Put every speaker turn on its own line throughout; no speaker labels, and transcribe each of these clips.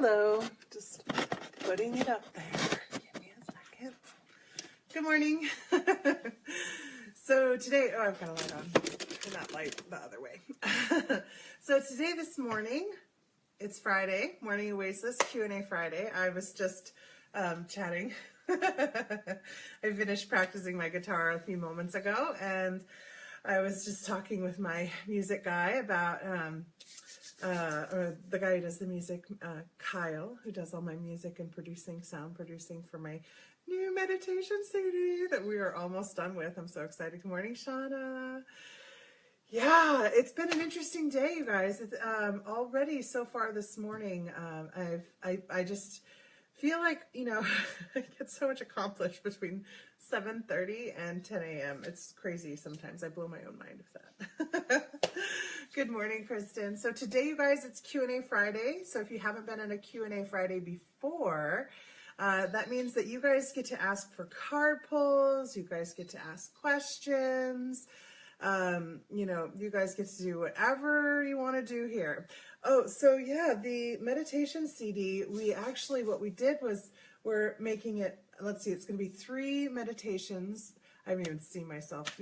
Hello, just putting it up there. Give me a second. Good morning. So today, oh, I've got a light on, and that light the other way. So today, this morning, it's Friday, Morning Oasis Q&A Friday. I was just chatting. I finished practicing my guitar a few moments ago, and I was just talking with my music guy about the guy who does the music, Kyle, who does all my music and sound producing for my new meditation CD that we are almost done with. I'm so excited. Good morning, Shauna. Yeah, it's been an interesting day, you guys. It's, already so far this morning, I just feel like, you know, I get so much accomplished between 7:30 and 10 a.m. It's crazy sometimes. I blow my own mind with that. Good morning, Kristen. So today, you guys, it's Q&A Friday. So if you haven't been on a Q&A Friday before, that means that you guys get to ask for card pulls. You guys get to ask questions. You know, you guys get to do whatever you want to do here. Oh, so yeah, the meditation CD, what we did was we're making it, let's see, it's going to be 3 meditations. I haven't even seen myself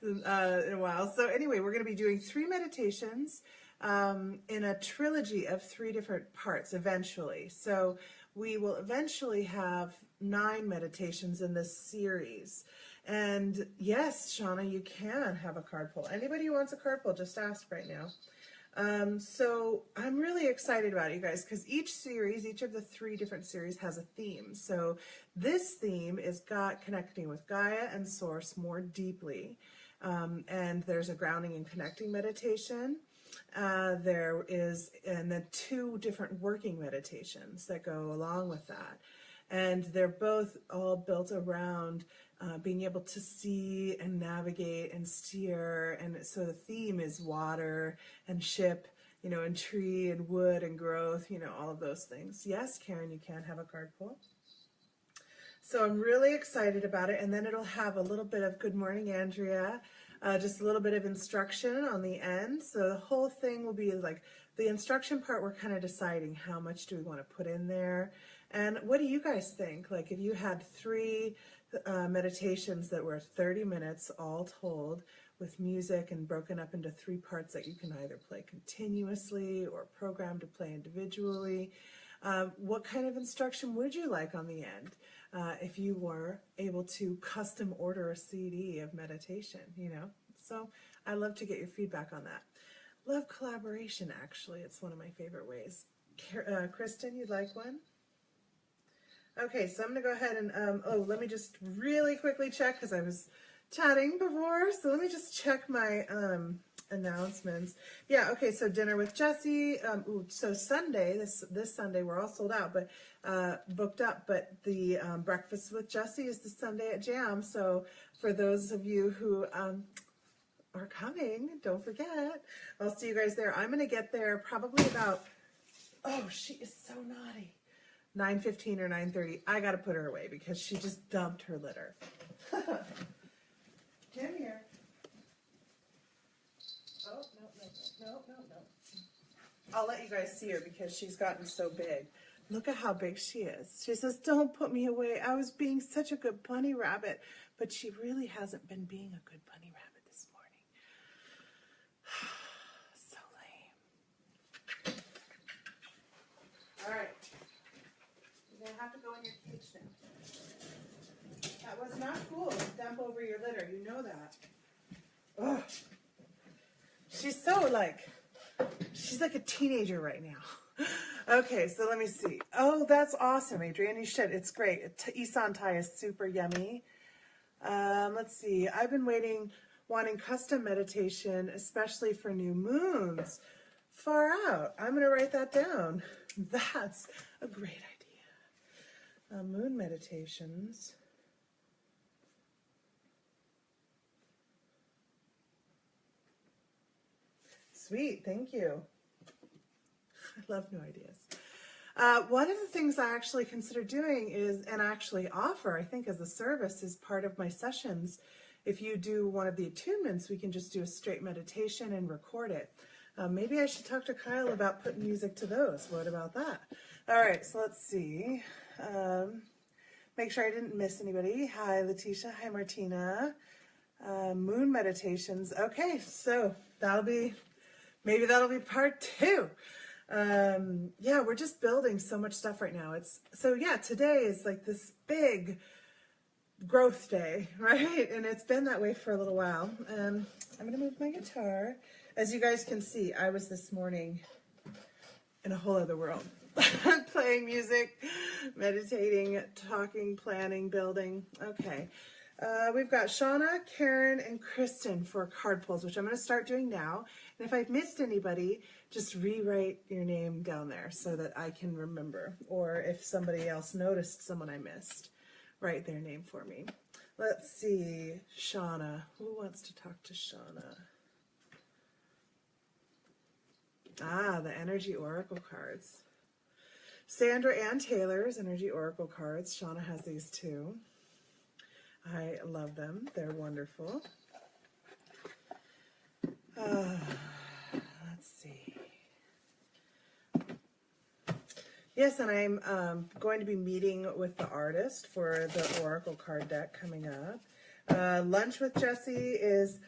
in a while. So anyway, we're going to be doing 3 meditations in a trilogy of 3 different parts eventually. So we will eventually have 9 meditations in this series. And yes, Shauna, you can have a card pull. Anybody who wants a card pull, just ask right now. So I'm really excited about it, you guys, because each of the 3 different series has a theme. So this theme is connecting with Gaia and Source more deeply. And there's a grounding and connecting meditation. And then 2 different working meditations that go along with that. And they're both all built around being able to see and navigate and steer. And so the theme is water and ship, you know, and tree and wood and growth, you know, all of those things. Yes, Karen, you can have a card pull. So I'm really excited about it. And then it'll have a little bit of good morning, Andrea, just a little bit of instruction on the end. So the whole thing will be like the instruction part, we're kind of deciding how much do we want to put in there. And what do you guys think? Like if you had 3 meditations that were 30 minutes all told with music and broken up into 3 parts that you can either play continuously or program to play individually, what kind of instruction would you like on the end if you were able to custom order a CD of meditation, you know? So I love to get your feedback on that. Love collaboration, actually. It's one of my favorite ways. Kristen, you'd like one? Okay, so I'm going to go ahead and, let me just really quickly check because I was chatting before. So let me just check my announcements. Yeah, okay, so dinner with Jesse. So Sunday, this Sunday, we're all sold out, but booked up. But the breakfast with Jesse is this Sunday at Jam. So for those of you who are coming, don't forget. I'll see you guys there. I'm going to get there probably about, oh, she is so naughty. 9:15 or 9:30. I got to put her away because she just dumped her litter. Come here. Oh, no. I'll let you guys see her because she's gotten so big. Look at how big she is. She says, don't put me away. I was being such a good bunny rabbit. But she really hasn't been being a good bunny rabbit this morning. So lame. All right. You're going to have to go in your cage now. That was not cool to dump over your litter. You know that. Ugh. She's like a teenager right now. Okay, so let me see. Oh, that's awesome, Adrienne. You should. It's great. Isan Thai is super yummy. Let's see. I've been wanting custom meditation, especially for new moons. Far out. I'm going to write that down. That's a great idea. Moon meditations. Sweet, thank you. I love new ideas. One of the things I actually consider doing is, and actually offer, I think as a service, is part of my sessions. If you do one of the attunements, we can just do a straight meditation and record it. Maybe I should talk to Kyle about putting music to those. What about that? All right, so let's see. Make sure I didn't miss anybody. Hi, Letitia. Hi, Martina. Moon meditations. Okay, so maybe that'll be part 2. Yeah, we're just building so much stuff right now. Today is like this big growth day, right? And it's been that way for a little while. I'm gonna move my guitar. As you guys can see, I was this morning in a whole other world. Playing music, meditating, talking, planning, building. Okay. We've got Shauna, Karen, and Kristen for card pulls, which I'm going to start doing now. And if I've missed anybody, just rewrite your name down there so that I can remember. Or if somebody else noticed someone I missed, write their name for me. Let's see. Shauna. Who wants to talk to Shauna? The Energy Oracle cards. Sandra Ann Taylor's Energy Oracle cards. Shauna has these too. I love them. They're wonderful. Let's see. Yes, and I'm going to be meeting with the artist for the Oracle card deck coming up. Lunch with Jessie is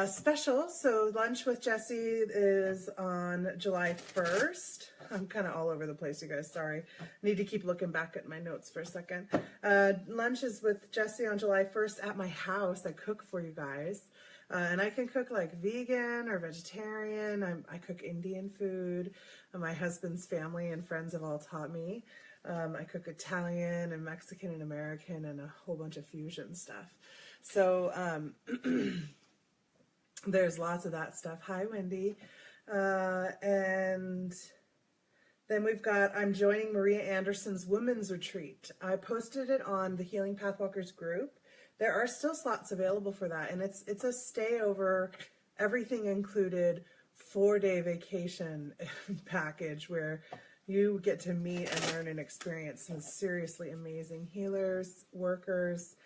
special. So Lunch with Jessie is on July 1st. I'm kind of all over the place, you guys. Sorry. I need to keep looking back at my notes for a second. Lunch is with Jessie on July 1st at my house. I cook for you guys. And I can cook like vegan or vegetarian. I cook Indian food. My husband's family and friends have all taught me. I cook Italian and Mexican and American and a whole bunch of fusion stuff. So there's lots of that stuff. Hi, Wendy. And then we've got, I'm joining Maria Anderson's Women's Retreat. I posted it on the Healing Pathwalkers group. There are still slots available for that. And it's a stay over, everything included, 4-day vacation package where you get to meet and learn and experience some seriously amazing healers, workers,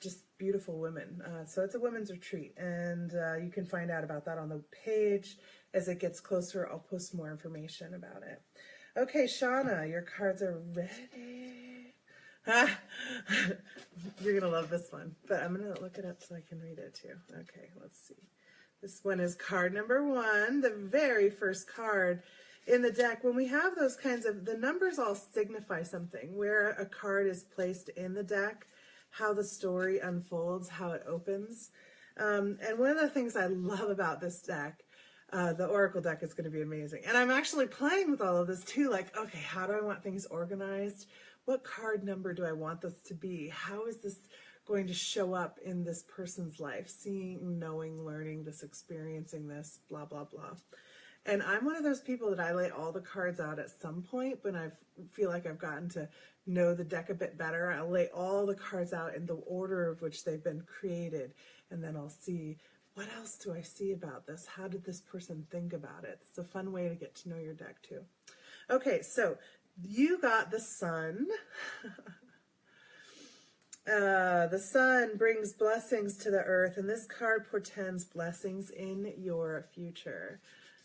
just beautiful women. So it's a women's retreat, and you can find out about that on the page. As it gets closer, I'll post more information about it. Okay, Shauna, your cards are ready. You're going to love this one, but I'm going to look it up so I can read it too. Okay, let's see. This one is card number 1, the very first card in the deck. When we have those kinds of, the numbers all signify something, where a card is placed in the deck, how the story unfolds, how it opens. And one of the things I love about this deck, the Oracle deck, is going to be amazing. And I'm actually playing with all of this too, like, okay, how do I want things organized? What card number do I want this to be? How is this going to show up in this person's life? Seeing, knowing, learning this, experiencing this, blah, blah, blah. And I'm one of those people that I lay all the cards out at some point when I feel like I've gotten to know the deck a bit better. I'll lay all the cards out in the order of which they've been created, and then I'll see, what else do I see about this? How did this person think about it? It's a fun way to get to know your deck too. Okay, so you got the Sun. The Sun brings blessings to the earth, and this card portends blessings in your future.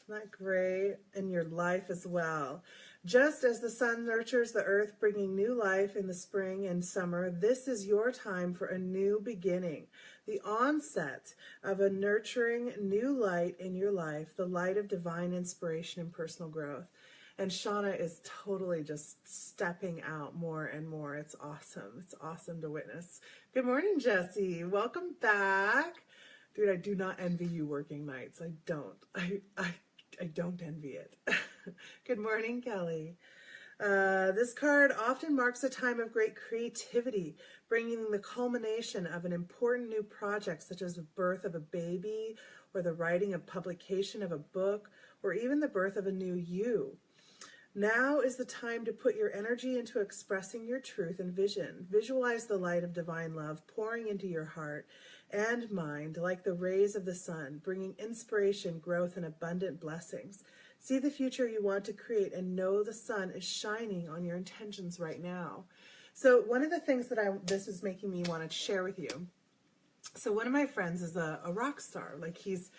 Isn't that great? In your life as well. Just as the sun nurtures the earth, bringing new life in the spring and summer, this is your time for a new beginning, the onset of a nurturing new light in your life, the light of divine inspiration and personal growth. And Shauna is totally just stepping out more and more. It's awesome. It's awesome to witness. Good morning, Jessie. Welcome back. Dude, I do not envy you working nights. I don't. I don't envy it. Good morning, Kelly. This card often marks a time of great creativity, bringing the culmination of an important new project, such as the birth of a baby, or the writing of publication of a book, or even the birth of a new you. Now is the time to put your energy into expressing your truth and vision. Visualize the light of divine love pouring into your heart and mind like the rays of the sun, bringing inspiration, growth, and abundant blessings. See the future you want to create and know the sun is shining on your intentions right now. So one of the things that this is making me want to share with you. So one of my friends is a rock star. Like he's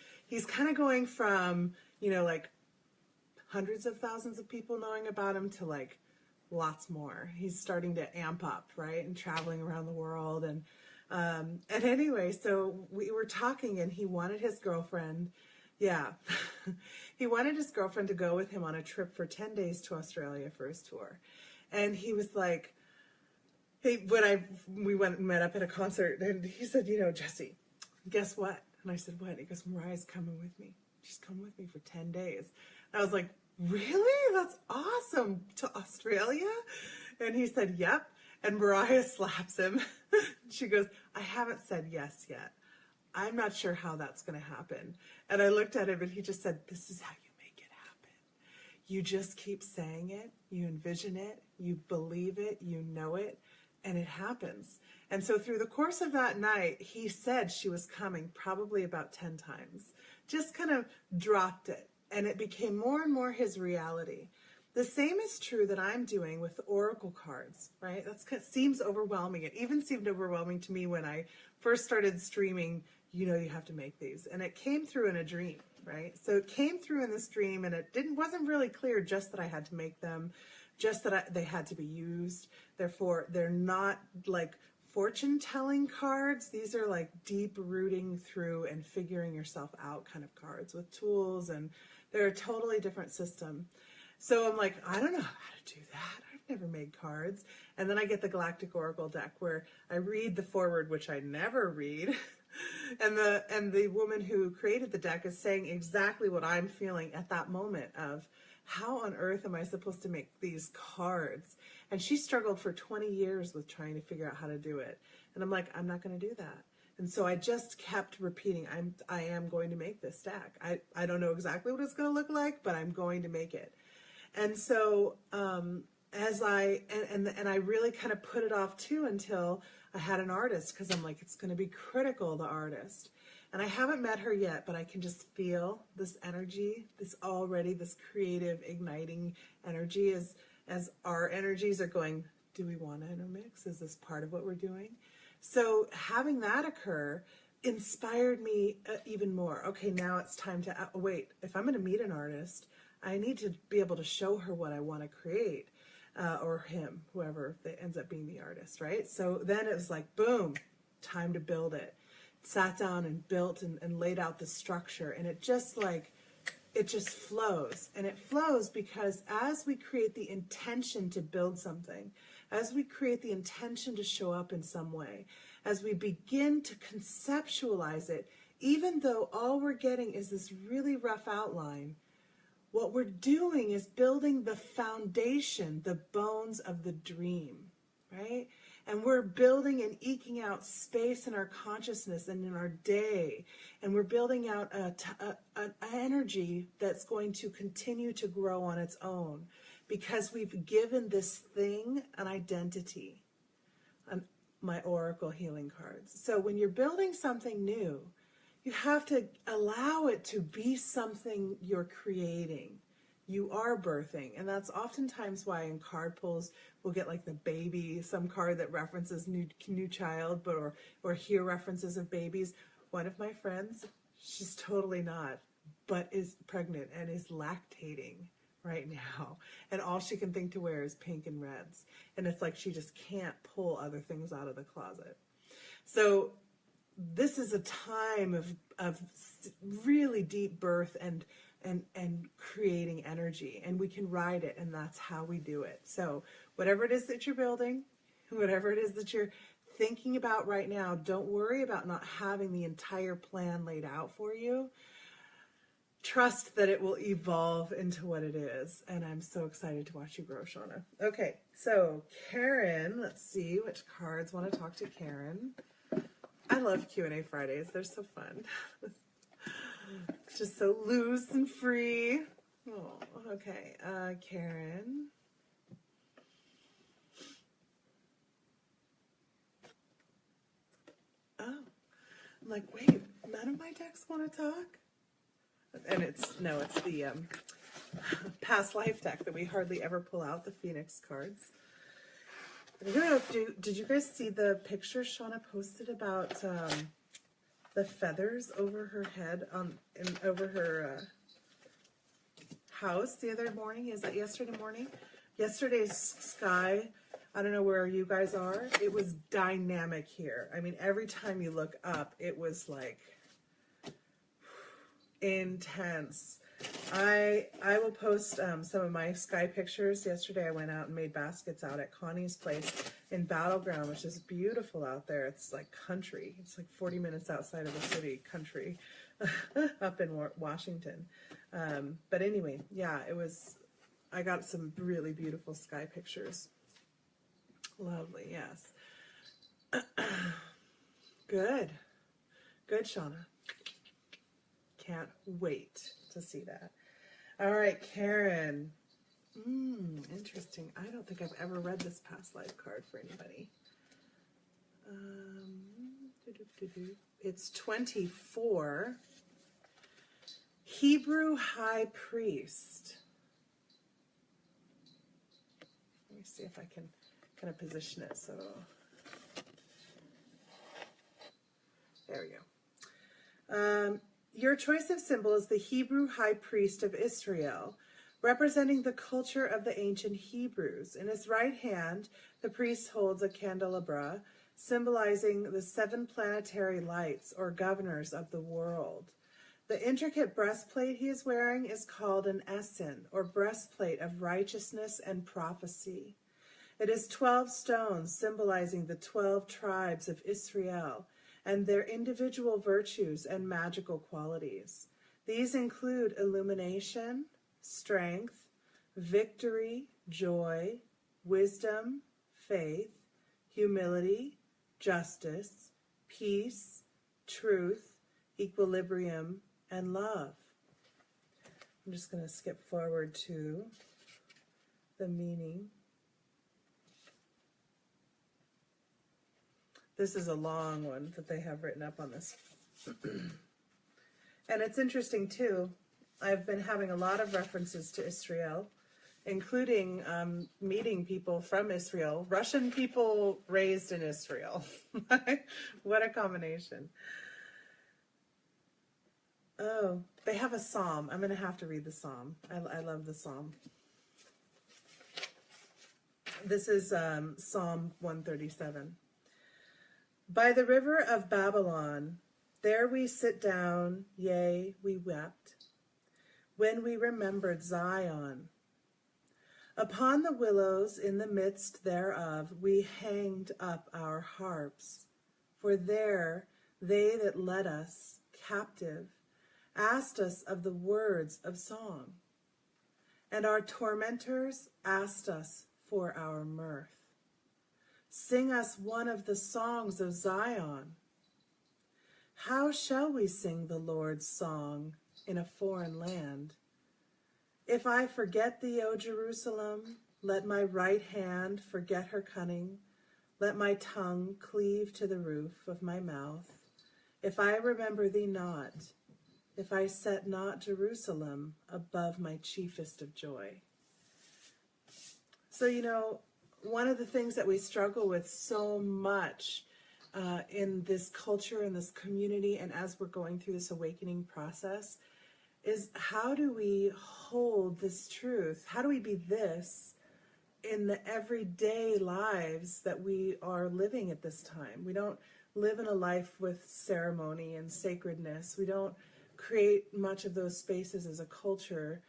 kind of going from, you know, like hundreds of thousands of people knowing about him to like lots more. He's starting to amp up, right? And traveling around the world. And anyway, so we were talking and he wanted his girlfriend. Yeah. He wanted his girlfriend to go with him on a trip for 10 days to Australia for his tour. And he was like, hey, we went and met up at a concert and he said, you know, Jesse, guess what? And I said, what? He goes, Mariah's coming with me. She's coming with me for 10 days. And I was like, really? That's awesome. To Australia? And he said, yep. And Mariah slaps him. She goes, I haven't said yes yet. I'm not sure how that's going to happen. And I looked at him and he just said, this is how you make it happen. You just keep saying it. You envision it. You believe it. You know it. And it happens. And so through the course of that night, he said she was coming probably about 10 times. Just kind of dropped it. And it became more and more his reality. The same is true that I'm doing with oracle cards, right? That seems overwhelming. It even seemed overwhelming to me when I first started streaming, you know, you have to make these. And it came through in a dream, right? So it came through in this dream and it wasn't really clear just that I had to make them, just that they had to be used. Therefore, they're not like fortune-telling cards. These are like deep rooting through and figuring yourself out kind of cards with tools, and they're a totally different system. So I'm like, I don't know how to do that. I've never made cards. And then I get the Galactic Oracle deck where I read the foreword, which I never read. And the woman who created the deck is saying exactly what I'm feeling at that moment of, how on earth am I supposed to make these cards? And she struggled for 20 years with trying to figure out how to do it. And I'm like, I'm not going to do that. And so I just kept repeating, I am going to make this deck. I don't know exactly what it's going to look like, but I'm going to make it. And so as I really kind of put it off too until I had an artist, because I'm like, it's going to be critical, the artist. And I haven't met her yet, but I can just feel this energy, this creative, igniting energy as our energies are going, do we want to intermix? Is this part of what we're doing? So having that occur inspired me even more. Okay, now it's time to, wait, if I'm going to meet an artist, I need to be able to show her what I want to create, or him, whoever that ends up being the artist, right? So then it was like, boom, time to build it. Sat down and built and laid out the structure, and it just flows. And it flows because as we create the intention to build something, as we create the intention to show up in some way, as we begin to conceptualize it, even though all we're getting is this really rough outline, what we're doing is building the foundation, the bones of the dream, right? And we're building and eking out space in our consciousness and in our day. And we're building out an energy that's going to continue to grow on its own because we've given this thing an identity, my oracle healing cards. So when you're building something new, you have to allow it to be something you're creating. You are birthing, and that's oftentimes why in card pulls we'll get like the baby, some card that references new child, but or hear references of babies. One of my friends, she's totally not, but is pregnant and is lactating right now, and all she can think to wear is pink and reds, and it's like she just can't pull other things out of the closet. So this is a time of really deep birth and creating energy, and we can ride it, and that's how we do it. So whatever it is that you're building, whatever it is that you're thinking about right now, don't worry about not having the entire plan laid out for you. Trust that it will evolve into what it is, and I'm so excited to watch you grow, Shauna. Okay, so Karen, let's see which cards want to talk to Karen. I love Q&A Fridays. They're so fun. Just so loose and free. Oh, okay. Karen. Oh, I'm like, wait, none of my decks want to talk? And it's the past life deck that we hardly ever pull out, the Phoenix cards. I don't know if did you guys see the picture Shauna posted about the feathers over her head and over her house the other morning. Is that yesterday morning? Yesterday's sky, I don't know where you guys are. It was dynamic here. I mean, every time you look up, it was like intense. I will post some of my sky pictures. Yesterday I went out and made baskets out at Connie's place in Battleground, which is beautiful out there. It's like country. It's like 40 minutes outside of the city, country, up in Washington. But anyway, yeah, I got some really beautiful sky pictures. Lovely, yes. Good, Shauna. Can't wait to see that. All right, Karen. Interesting. I don't think I've ever read this past life card for anybody. It's 24. Hebrew High Priest. Let me see if I can kind of position it so. There we go. Your choice of symbol is the Hebrew High Priest of Israel, representing the culture of the ancient Hebrews. In his right hand, the priest holds a candelabra, symbolizing the 7 planetary lights, or governors of the world. The intricate breastplate he is wearing is called an esin, or breastplate of righteousness and prophecy. It is 12 stones, symbolizing the 12 tribes of Israel, and their individual virtues and magical qualities. These include illumination, strength, victory, joy, wisdom, faith, humility, justice, peace, truth, equilibrium, and love. I'm just going to skip forward to the meaning. This is a long one that they have written up on this. And it's interesting too. I've been having a lot of references to Israel, including meeting people from Israel, Russian people raised in Israel. What a combination. Oh, they have a psalm. I'm going to have to read the psalm. I love the psalm. This is Psalm 137. By the river of Babylon, there we sit down, yea, we wept, when we remembered Zion. Upon the willows in the midst thereof we hanged up our harps, for there they that led us captive asked us of the words of song, and our tormentors asked us for our mirth. Sing us one of the songs of Zion. How shall we sing the Lord's song in a foreign land? If I forget thee, O Jerusalem, let my right hand forget her cunning. Let my tongue cleave to the roof of my mouth. If I remember thee not, if I set not Jerusalem above my chiefest of joy. So, one of the things that we struggle with so much in this culture, in this community, and as we're going through this awakening process, is how do we hold this truth? How do we be this in the everyday lives that we are living at this time? We don't live in a life with ceremony and sacredness. We don't create much of those spaces as a culture.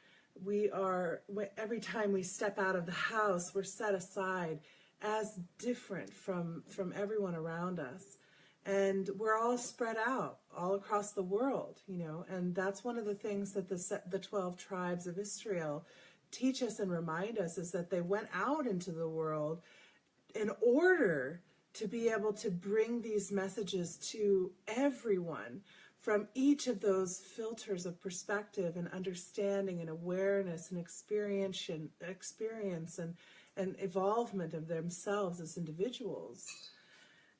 Every time we step out of the house, we're set aside as different from everyone around us. And we're all spread out all across the world, and that's one of the things that the 12 tribes of Israel teach us and remind us, is that they went out into the world in order to be able to bring these messages to everyone from each of those filters of perspective and understanding and awareness and experience and evolvement of themselves as individuals.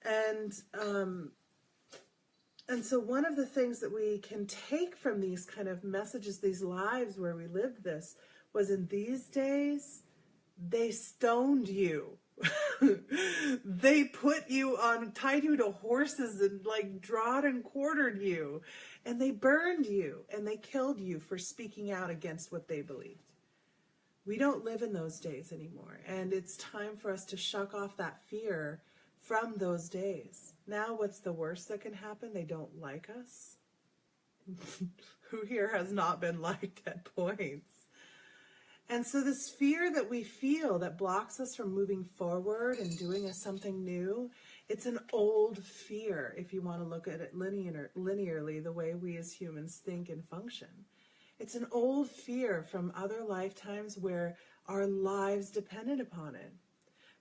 And so one of the things that we can take from these kind of messages, these lives where we lived this, was in these days, they stoned you They put you on, tied you to horses and like drawed and quartered you, and they burned you and they killed you for speaking out against what they believed. We don't live in those days anymore, and it's time for us to shuck off that fear from those days. Now, what's the worst that can happen? They don't like us. Who here has not been liked at points? And so this fear that we feel that blocks us from moving forward and doing something new, it's an old fear if you want to look at it linearly, the way we as humans think and function. It's an old fear from other lifetimes where our lives depended upon it.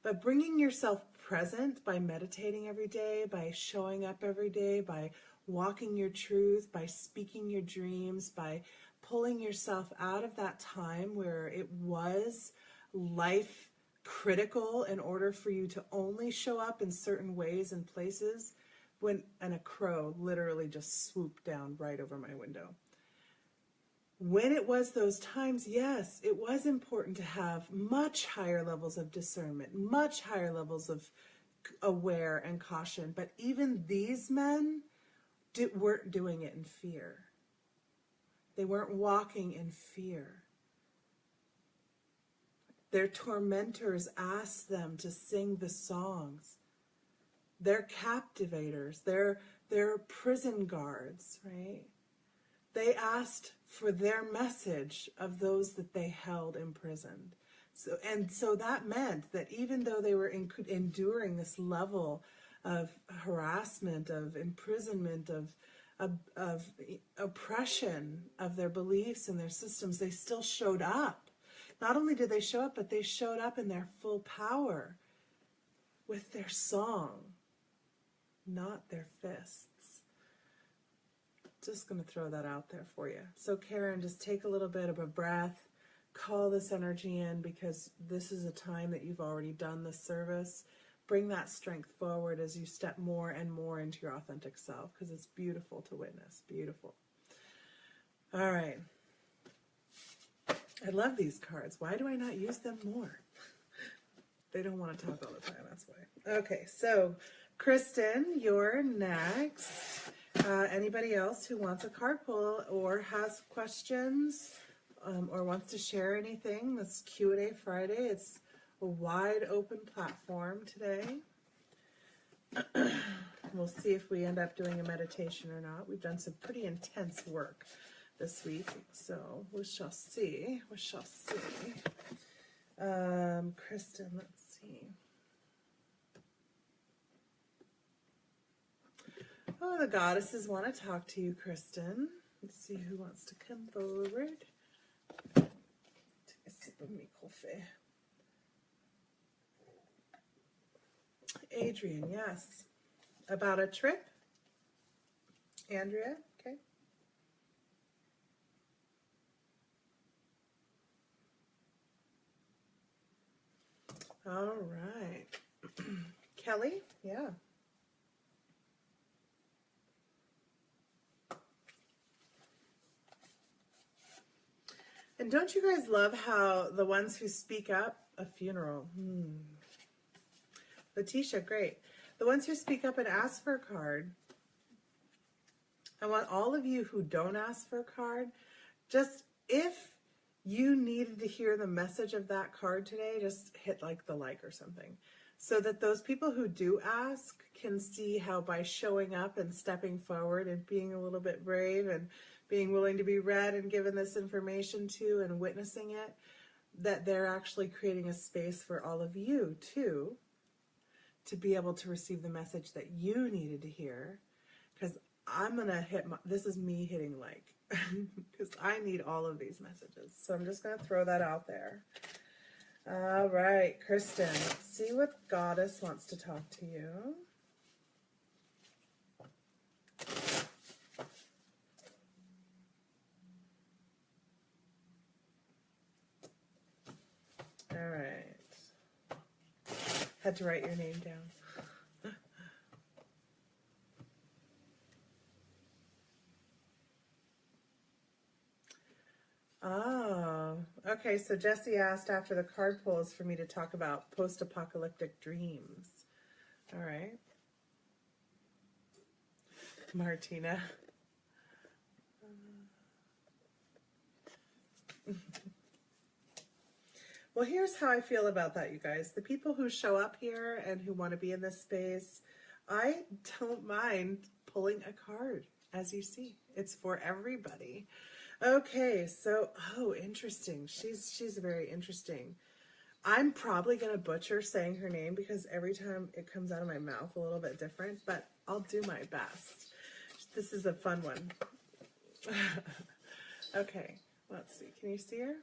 But bringing yourself present by meditating every day, by showing up every day, by walking your truth, by speaking your dreams, by pulling yourself out of that time where it was life critical in order for you to only show up in certain ways and places, and a crow literally just swooped down right over my window. When it was those times, yes, it was important to have much higher levels of discernment, much higher levels of aware and caution. But even these men weren't doing it in fear. They weren't walking in fear. Their tormentors asked them to sing the songs. Their captivators, their prison guards, right? They asked for their message of those that they held imprisoned. So that meant that even though they were enduring this level of harassment, of imprisonment, of oppression of their beliefs and their systems, they still showed up. Not only did they show up, but they showed up in their full power with their song, not their fists. Just going to throw that out there for you. So Karen, just take a little bit of a breath, call this energy in, because this is a time that you've already done this service. Bring that strength forward as you step more and more into your authentic self, because it's beautiful to witness. Beautiful. All right. I love these cards. Why do I not use them more? They don't want to talk all the time. That's why. Okay. So Kristen, you're next. Anybody else who wants a card pull or has questions or wants to share anything? This Q&A Friday. It's a wide open platform today. We'll see if we end up doing a meditation or not. We've done some pretty intense work this week, so we shall see. We shall see. Kristen, let's see. Oh, the goddesses want to talk to you, Kristen. Let's see who wants to come forward. Take a sip of my coffee. Adrian, yes. About a trip? Andrea, okay. All right. Kelly, yeah. And don't you guys love how the ones who speak up, a funeral, Letitia, great. The ones who speak up and ask for a card, I want all of you who don't ask for a card, just if you needed to hear the message of that card today, just hit like the like or something. So that those people who do ask can see how by showing up and stepping forward and being a little bit brave and being willing to be read and given this information to and witnessing it, that they're actually creating a space for all of you too, to be able to receive the message that you needed to hear. Because I'm going to hit, this is me hitting like, because I need all of these messages. So I'm just going to throw that out there. All right, Kristen, let's see what goddess wants to talk to you. All right. Had to write your name down. Oh, okay. Okay, so Jesse asked after the card pulls for me to talk about post-apocalyptic dreams. All right. Martina. Well, here's how I feel about that, you guys. The people who show up here and who want to be in this space, I don't mind pulling a card, as you see. It's for everybody. Okay, so, oh, interesting. She's very interesting. I'm probably going to butcher saying her name because every time it comes out of my mouth a little bit different, but I'll do my best. This is a fun one. Okay, let's see. Can you see her?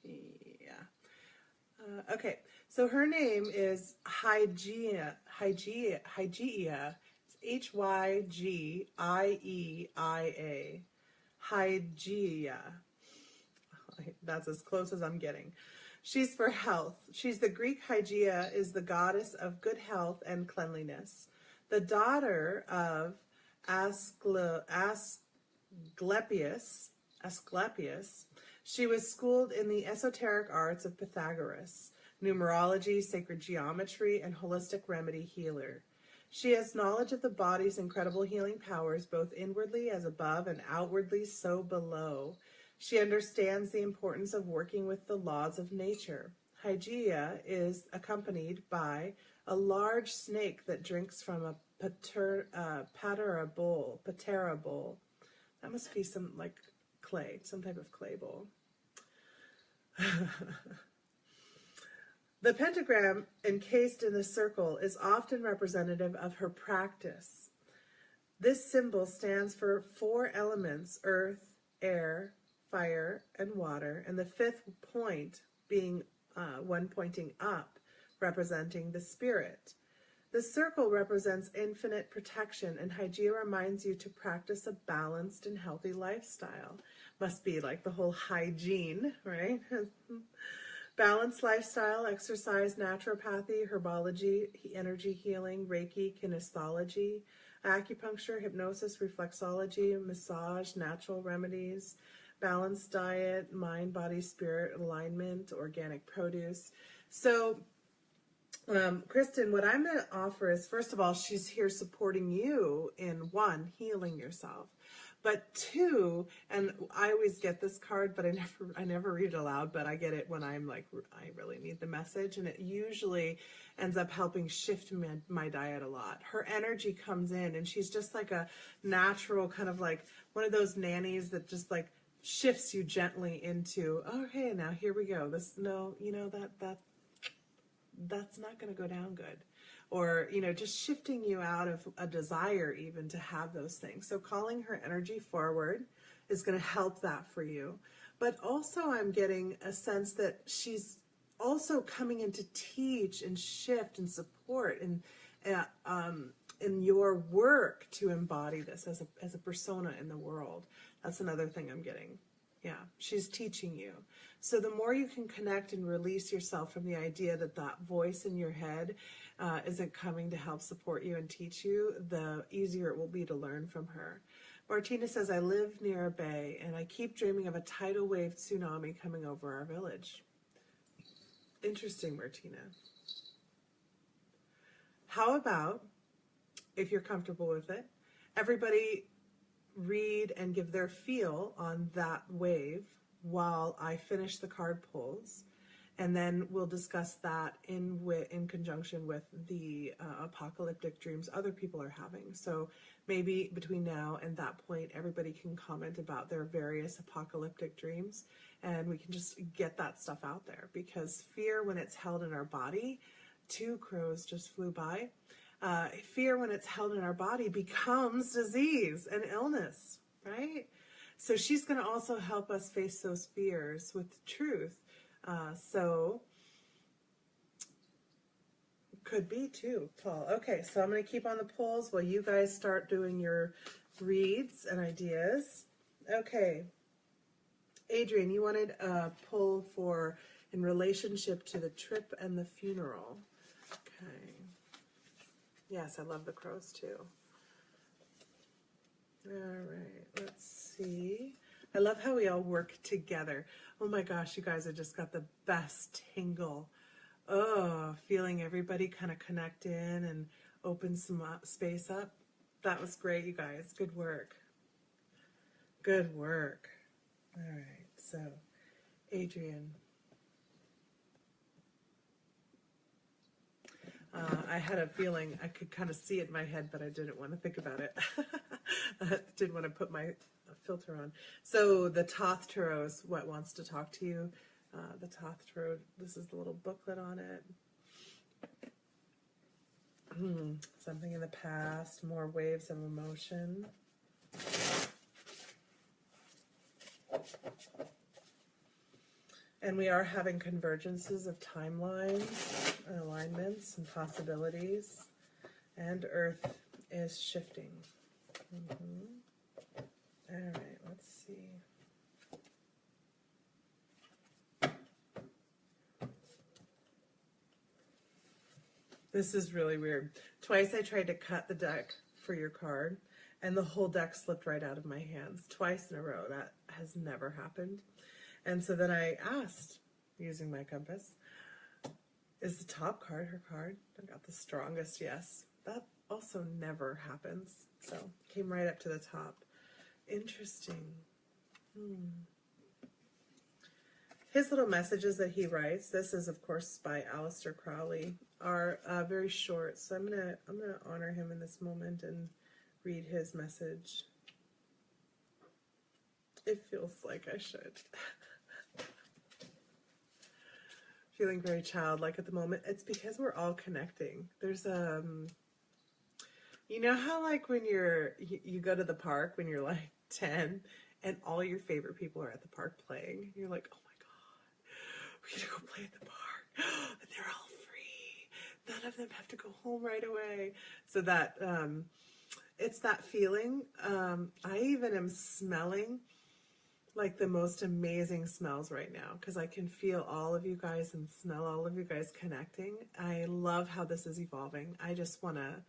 Yeah. Okay, so her name is Hygeia. Hygeia. It's Hygiea. Hygeia. That's as close as I'm getting. She's for health. She's the Greek Hygeia, is the goddess of good health and cleanliness. The daughter of Asclepius. She was schooled in the esoteric arts of Pythagoras, numerology, sacred geometry, and holistic remedy healer. She has knowledge of the body's incredible healing powers, both inwardly as above and outwardly so below. She understands the importance of working with the laws of nature. Hygeia is accompanied by a large snake that drinks from a patera bowl. That must be some like clay, some type of clay bowl. The pentagram encased in the circle is often representative of her practice. This symbol stands for 4 elements: earth, air, fire, and water, and the 5th point being one pointing up, representing the spirit. The circle represents infinite protection, and Hygeia reminds you to practice a balanced and healthy lifestyle. Must be like the whole hygiene, right? Balanced lifestyle, exercise, naturopathy, herbology, energy healing, Reiki, kinesiology, acupuncture, hypnosis, reflexology, massage, natural remedies, balanced diet, mind, body, spirit, alignment, organic produce. So, Kristen, what I'm going to offer is, first of all, she's here supporting you in 1, healing yourself. But 2, and I always get this card, but I never read it aloud, but I get it when I'm like, I really need the message, and it usually ends up helping shift my diet a lot. Her energy comes in, and she's just like a natural kind of like one of those nannies that just like shifts you gently into, okay, now here we go. That's not going to go down good. Or, just shifting you out of a desire even to have those things. So calling her energy forward is going to help that for you. But also I'm getting a sense that she's also coming in to teach and shift and support in your work to embody this as a persona in the world. That's another thing I'm getting. Yeah, she's teaching you. So the more you can connect and release yourself from the idea that that voice in your head isn't coming to help support you and teach you, the easier it will be to learn from her. Martina says, I live near a bay and I keep dreaming of a tidal wave tsunami coming over our village. Interesting, Martina. How about, if you're comfortable with it, everybody read and give their feel on that wave while I finish the card pulls, and then we'll discuss that in conjunction with the apocalyptic dreams other people are having. So maybe between now and that point, everybody can comment about their various apocalyptic dreams, and we can just get that stuff out there, because fear, when it's held in our body, 2 crows just flew by. Fear, when it's held in our body, becomes disease and illness, right? So she's going to also help us face those fears with truth. So could be too, Paul. Okay, so I'm going to keep on the pulls while you guys start doing your reads and ideas. Okay. Adrian, you wanted a pull for in relationship to the trip and the funeral. Okay. Yes, I love the crows too. All right, let's see. I love how we all work together. Oh my gosh, you guys, I just got the best tingle. Oh, feeling everybody kind of connect in and open some space up. That was great, you guys. Good work. Good work. All right, so Adrian. I had a feeling I could kind of see it in my head, but I didn't want to think about it. I didn't want to put my filter on. So the Thoth Tarot is what wants to talk to you. The Thoth Tarot, this is the little booklet on it. Something in the past, more waves of emotion. And we are having convergences of timelines, alignments, and possibilities. And Earth is shifting. All right, let's see. This is really weird. Twice I tried to cut the deck for your card, and the whole deck slipped right out of my hands. Twice in a row. That has never happened. And so then I asked, using my compass, is the top card her card? I got the strongest yes. That also never happens. So came right up to the top. Interesting. His little messages that he writes, this is of course by Aleister Crowley, are very short. So I'm gonna honor him in this moment and read his message. It feels like I should. Feeling very childlike at the moment. It's because we're all connecting. There's you know how like when you go to the park when you're like 10 and all your favorite people are at the park playing. You're like, oh my God, we gotta go play at the park. And they're all free. None of them have to go home right away. So that it's that feeling. I even am smelling like the most amazing smells right now because I can feel all of you guys and smell all of you guys connecting. I love how this is evolving. I just want to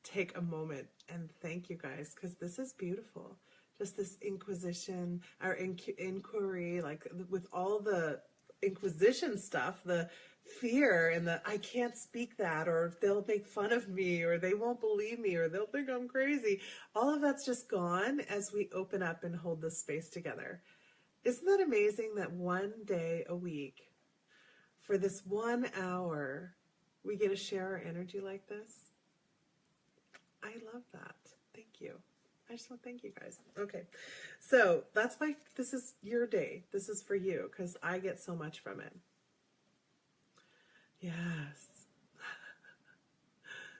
take a moment and thank you guys because this is beautiful. Just this inquisition or inquiry, like with all the inquisition stuff, the fear and the I can't speak that, or they'll make fun of me, or they won't believe me, or they'll think I'm crazy. All of that's just gone as we open up and hold this space together. Isn't that amazing that one day a week, for this 1 hour, we get to share our energy like this? I love that. Thank you. I just want to thank you guys. Okay, so that's why this is your day. This is for you because I get so much from it. Yes.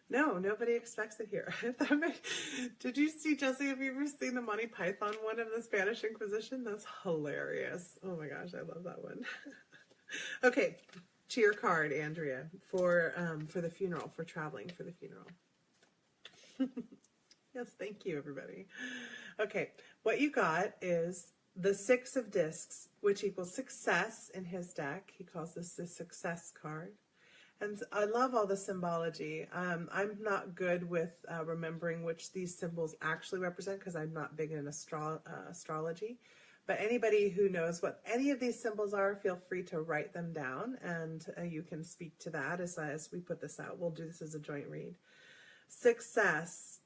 No, nobody expects it here. Did you see, Jesse, have you ever seen the Monty Python one of the Spanish Inquisition? That's hilarious. Oh my gosh, I love that one. Okay, to your card, Andrea, for the funeral, for traveling for the funeral. Yes, thank you, everybody. Okay, what you got is the 6 of discs, which equals success in his deck. He calls this the success card. And I love all the symbology. I'm not good with remembering which these symbols actually represent because I'm not big in astrology. But anybody who knows what any of these symbols are, feel free to write them down, and you can speak to that as we put this out. We'll do this as a joint read. Success.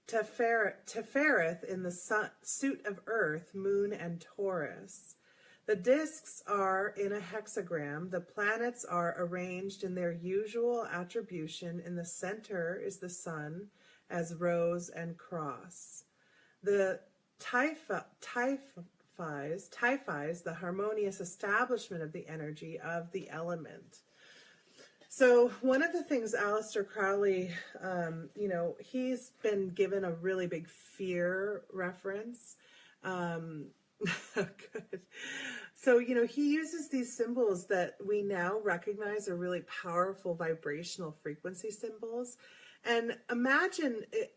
Tefereth in the suit of Earth, Moon, and Taurus. The discs are in a hexagram. The planets are arranged in their usual attribution. In the center is the sun as rose and cross. The typhies the harmonious establishment of the energy of the element. So one of the things Aleister Crowley, he's been given a really big fear reference. Good. So, he uses these symbols that we now recognize are really powerful vibrational frequency symbols. And imagine it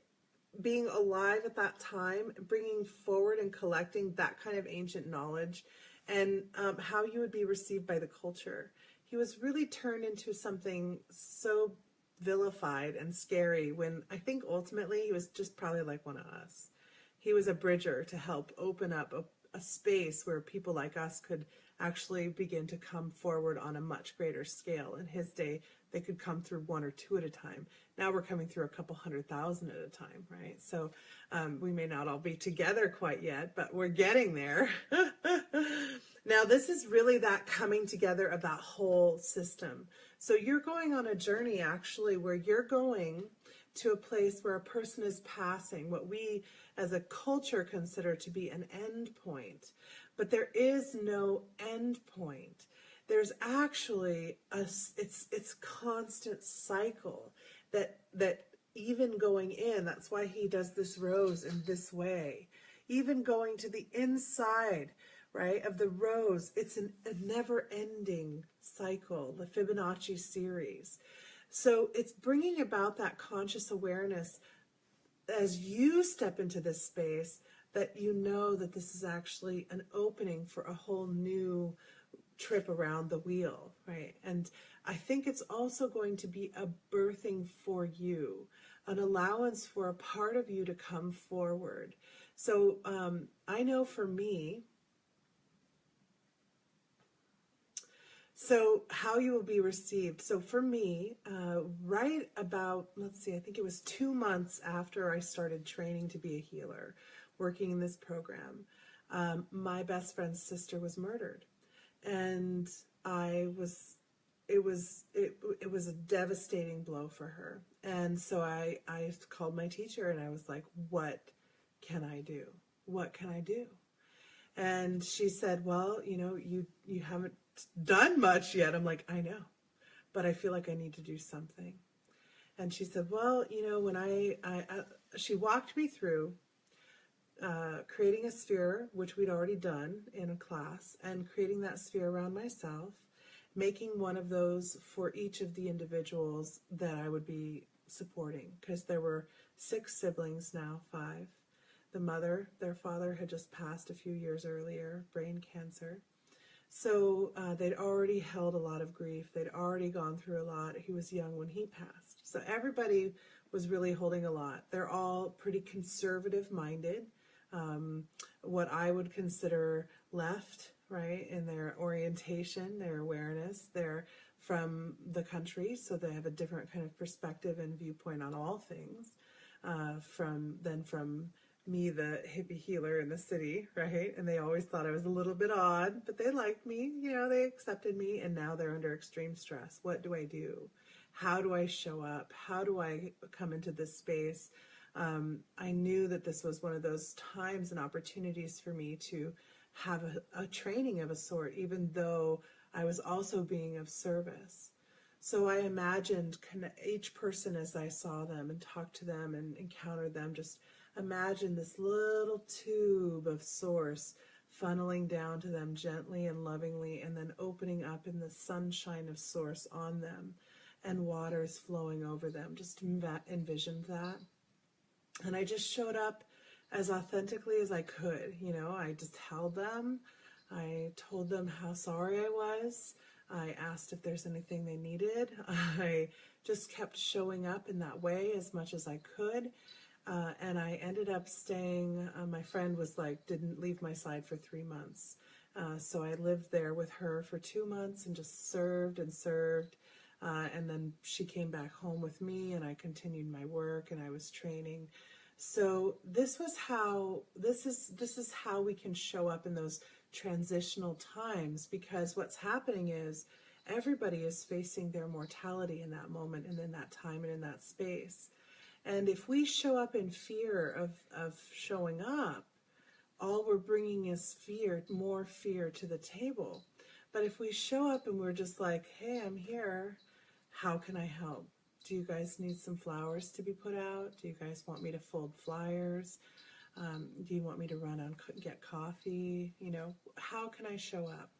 being alive at that time, bringing forward and collecting that kind of ancient knowledge, and how you would be received by the culture. He was really turned into something so vilified and scary when I think ultimately he was just probably like one of us. He was a bridger to help open up a space where people like us could actually begin to come forward on a much greater scale. In his day, they could come through 1 or 2 at a time. Now we're coming through a couple 100,000 at a time, right? So we may not all be together quite yet, but we're getting there. Now, this is really that coming together of that whole system. So you're going on a journey, actually, where you're going to a place where a person is passing what we as a culture consider to be an end point. But there is no end point. There's actually it's constant cycle that even going in, that's why he does this rose in this way. Even going to the inside, right, of the rose, it's a never-ending cycle, the Fibonacci series. So it's bringing about that conscious awareness as you step into this space, that you know that this is actually an opening for a whole new trip around the wheel, right? And I think it's also going to be a birthing for you, an allowance for a part of you to come forward. So I know for me, so how you will be received. So for me, right about, let's see, I think it was 2 months after I started training to be a healer, working in this program, my best friend's sister was murdered. And it was a devastating blow for her. And so I called my teacher and I was like, what can I do? What can I do? And she said, well, you haven't done much yet. I'm like, I know, but I feel like I need to do something. And she said, well, when she walked me through creating a sphere, which we'd already done in a class, and creating that sphere around myself, making one of those for each of the individuals that I would be supporting, because there were 6 siblings now, 5. The mother, their father had just passed a few years earlier, brain cancer. So they'd already held a lot of grief. They'd already gone through a lot. He was young when he passed. So everybody was really holding a lot. They're all pretty conservative-minded, what I would consider left, right, in their orientation, their awareness. They're from the country, so they have a different kind of perspective and viewpoint on all things from me, the hippie healer in the city, right? And they always thought I was a little bit odd, but they liked me, they accepted me, and now they're under extreme stress. What do I do? How do I show up? How do I come into this space? I knew that this was one of those times and opportunities for me to have a training of a sort, even though I was also being of service. So I imagined each person as I saw them and talked to them and encountered them, just imagine this little tube of source funneling down to them gently and lovingly, and then opening up in the sunshine of source on them, and waters flowing over them. Just envisioned that. And I just showed up as authentically as I could. I just held them. I told them how sorry I was. I asked if there's anything they needed. I just kept showing up in that way as much as I could. And I ended up staying, my friend didn't leave my side for 3 months. So I lived there with her for 2 months and just served and served. And then she came back home with me, and I continued my work, and I was training. So this is how we can show up in those transitional times, because what's happening is everybody is facing their mortality in that moment and in that time and in that space. And if we show up in fear of showing up, all we're bringing is fear, more fear to the table. But if we show up and we're just like, hey, I'm here, how can I help? Do you guys need some flowers to be put out? Do you guys want me to fold flyers? Do you want me to run and get coffee? How can I show up?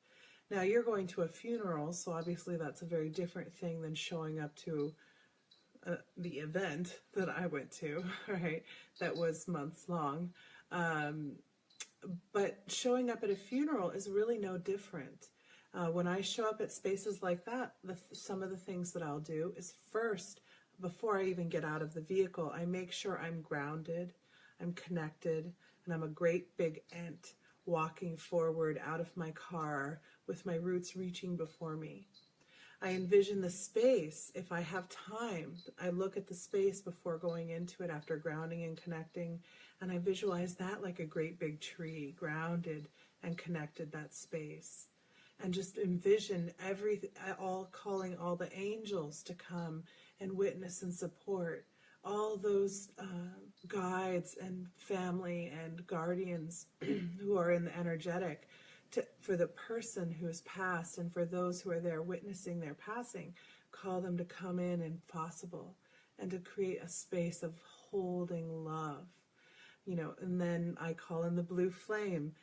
Now, you're going to a funeral, so obviously that's a very different thing than showing up to the event that I went to, right? That was months long. But showing up at a funeral is really no different. When I show up at spaces like that, some of the things that I'll do is first, before I even get out of the vehicle, I make sure I'm grounded, I'm connected, and I'm a great big ant walking forward out of my car with my roots reaching before me. I envision the space. If I have time, I look at the space before going into it after grounding and connecting, and I visualize that like a great big tree, grounded and connected, that space. And just envision calling all the angels to come and witness and support, all those guides and family and guardians who are in the energetic, for the person who has passed, and for those who are there witnessing their passing, call them to come in and possible, and to create a space of holding love. And then I call in the blue flame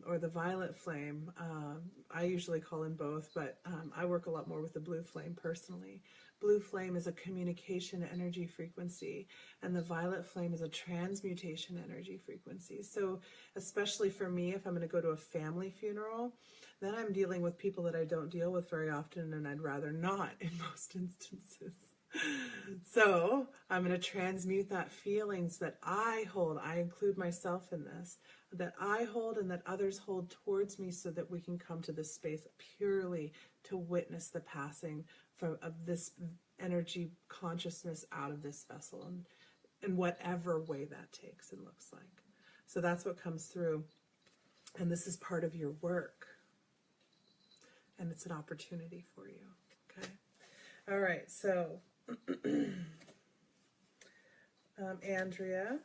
or the violet flame. I usually call in both, but I work a lot more with the blue flame personally. Blue flame is a communication energy frequency, and the violet flame is a transmutation energy frequency. So especially for me, if I'm going to go to a family funeral, then I'm dealing with people that I don't deal with very often, and I'd rather not in most instances. So I'm going to transmute that feelings that I hold. I include myself in this, that I hold and that others hold towards me, so that we can come to this space purely to witness the passing of this energy consciousness out of this vessel, and in whatever way that takes and looks like. So that's what comes through. And this is part of your work. And it's an opportunity for you. Okay. All right. So Andrea.